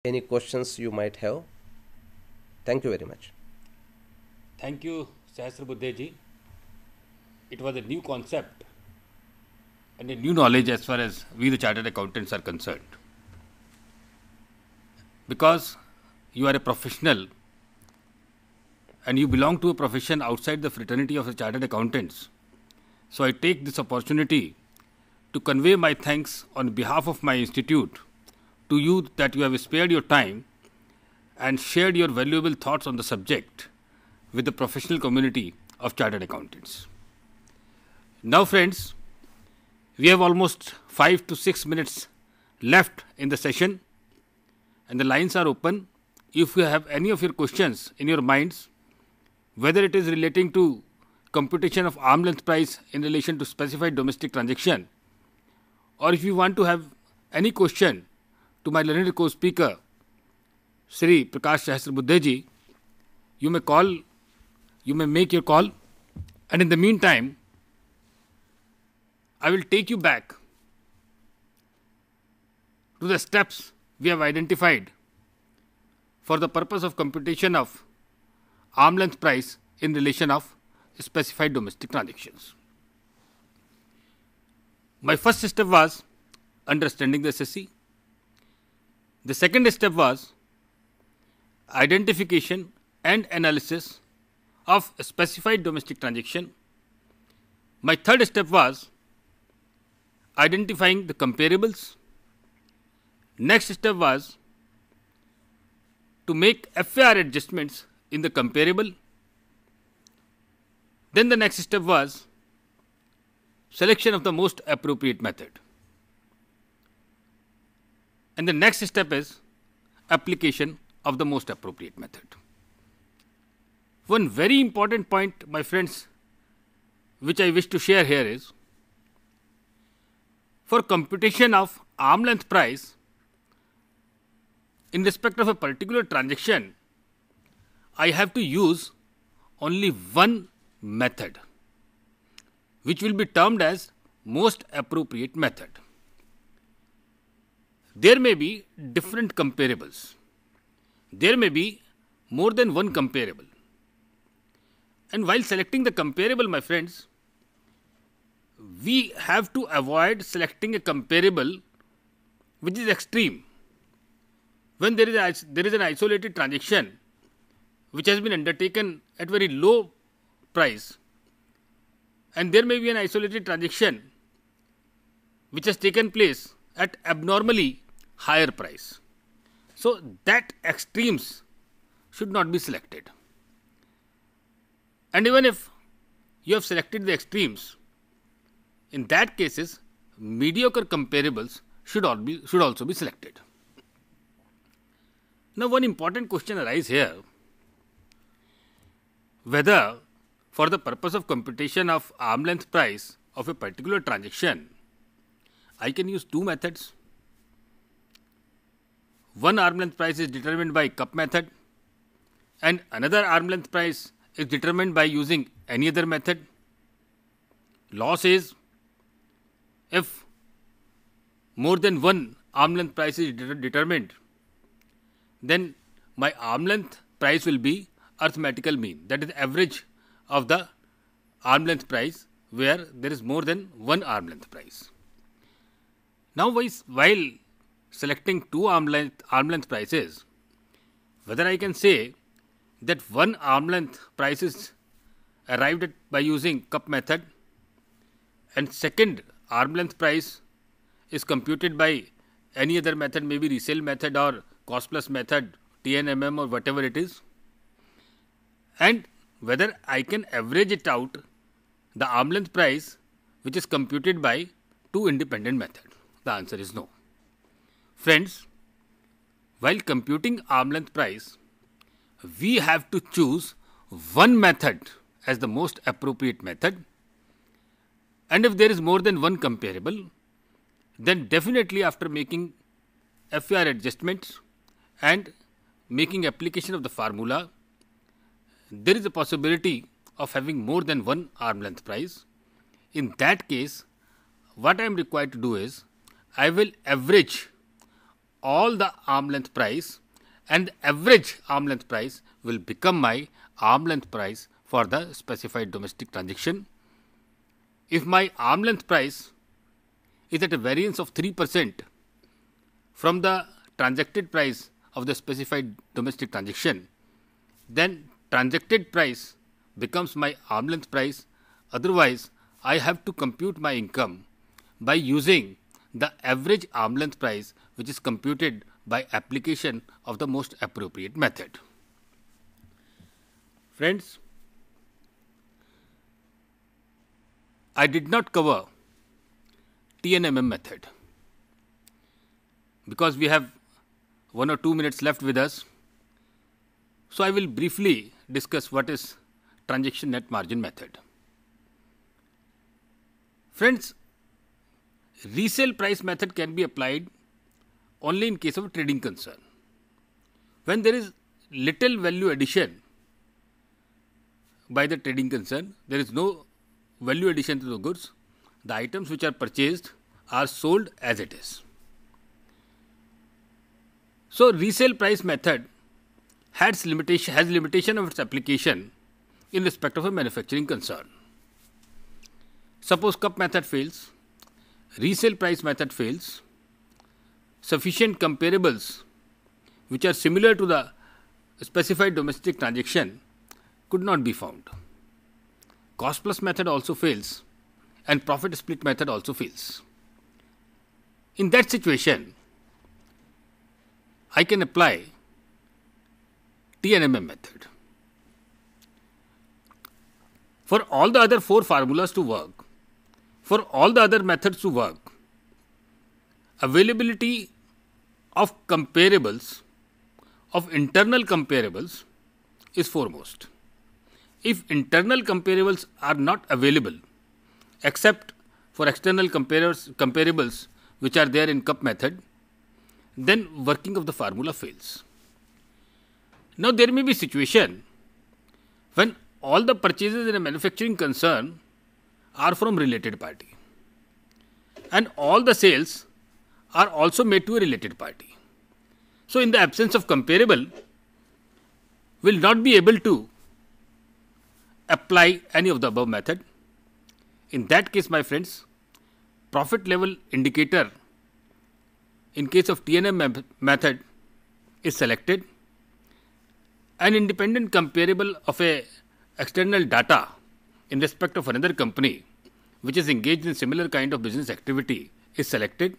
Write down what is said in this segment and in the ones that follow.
any questions you might have. Thank you very much. Thank you, Sahasrabuddhe ji. It was a new concept and a new knowledge as far as we, the chartered accountants, are concerned. Because you are a professional and you belong to a profession outside the fraternity of the chartered accountants, so I take this opportunity to convey my thanks on behalf of my institute to you that you have spared your time and shared your valuable thoughts on the subject with the professional community of chartered accountants. Now, friends, we have almost 5 to 6 minutes left in the session, and the lines are open. If you have any of your questions in your minds, whether it is relating to computation of arm length price in relation to specified domestic transaction, or if you want to have any question to my learned co-speaker, Sri Prakash Sahasrabuddhe ji, you may make your call, and in the meantime, I will take you back to the steps we have identified for the purpose of computation of arm length price in relation of specified domestic transactions. My first step was understanding the SSC. The second step was identification and analysis of specified domestic transaction. My third step was identifying the comparables. Next step was to make FAR adjustments in the comparable. Then the next step was selection of the most appropriate method. And the next step is application of the most appropriate method. One very important point, my friends, which I wish to share here is, for computation of arm length price in respect of a particular transaction, I have to use only one method, which will be termed as most appropriate method. There may be different comparables. There may be more than one comparable. And while selecting the comparable, my friends, we have to avoid selecting a comparable which is extreme. When there is an isolated transaction which has been undertaken at very low price, and there may be an isolated transaction which has taken place at abnormally higher price. So that extremes should not be selected. And even if you have selected the extremes, in that cases, mediocre comparables should also be selected. Now, one important question arises here, whether for the purpose of computation of arm length price of a particular transaction, I can use two methods. One arm length price is determined by cup method, and another arm length price is determined by using any other method. Law says if more than one arm length price is determined, then my arm length price will be arithmetical mean, that is average of the arm length price where there is more than one arm length price. Now, while selecting two arm length prices, whether I can say that one arm length price is arrived at by using cup method, and second arm length price is computed by any other method, maybe resale method or cost plus method, TNMM or whatever it is, and whether I can average it out the arm length price which is computed by two independent methods. The answer is no. Friends, while computing arm length price, we have to choose one method as the most appropriate method, and if there is more than one comparable, then definitely after making FAR adjustments and making application of the formula, there is a possibility of having more than one arm length price. In that case, what I am required to do is, I will average all the arm length price, and the average arm length price will become my arm length price for the specified domestic transaction. If my arm length price is at a variance of 3% from the transacted price of the specified domestic transaction, then transacted price becomes my arm length price. Otherwise, I have to compute my income by using the average arm length price, which is computed by application of the most appropriate method. Friends, I did not cover TNMM method because we have 1 or 2 minutes left with us. So I will briefly discuss what is transaction net margin method. Friends, resale price method can be applied only in case of a trading concern. When there is little value addition by the trading concern, there is no value addition to the goods, the items which are purchased are sold as it is. So resale price method has limitation of its application in respect of a manufacturing concern. Suppose cup method fails, resale price method fails, sufficient comparables which are similar to the specified domestic transaction could not be found. Cost plus method also fails and profit split method also fails. In that situation, I can apply TNMM method. For all the other 4 formulas to work, for all the other methods to work, availability of comparables, of internal comparables is foremost. If internal comparables are not available except for external comparables which are there in cup method, then working of the formula fails. Now there may be situation when all the purchases in a manufacturing concern are from related party and all the sales are also made to a related party. So in the absence of comparable, will not be able to apply any of the above method. In that case, my friends, profit level indicator in case of TNM method is selected. An independent comparable of a external data in respect of another company which is engaged in similar kind of business activity is selected.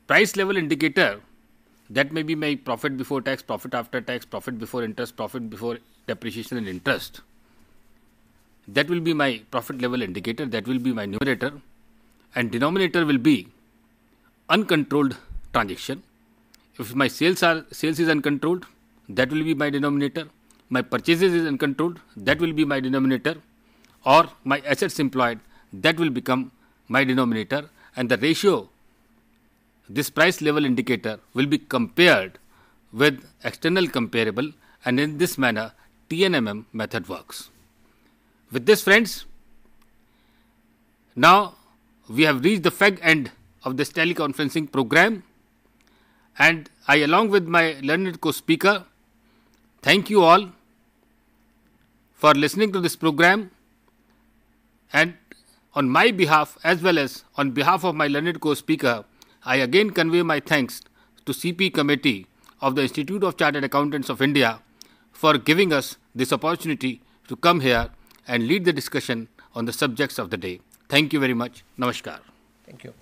Price level indicator, that may be my profit before tax, profit after tax, profit before interest, profit before depreciation and interest. That will be my profit level indicator, that will be my numerator, and denominator will be uncontrolled transaction. If my sales is uncontrolled, that will be my denominator. My purchases is uncontrolled, that will be my denominator, or my assets employed, that will become my denominator, and the ratio, this price level indicator, will be compared with external comparable, and in this manner TNMM method works. With this, friends, now we have reached the fag end of this teleconferencing program, and I, along with my learned co-speaker, thank you all for listening to this program, and on my behalf as well as on behalf of my learned co-speaker, I again convey my thanks to CP Committee of the Institute of Chartered Accountants of India for giving us this opportunity to come here and lead the discussion on the subjects of the day. Thank you very much. Namaskar. Thank you.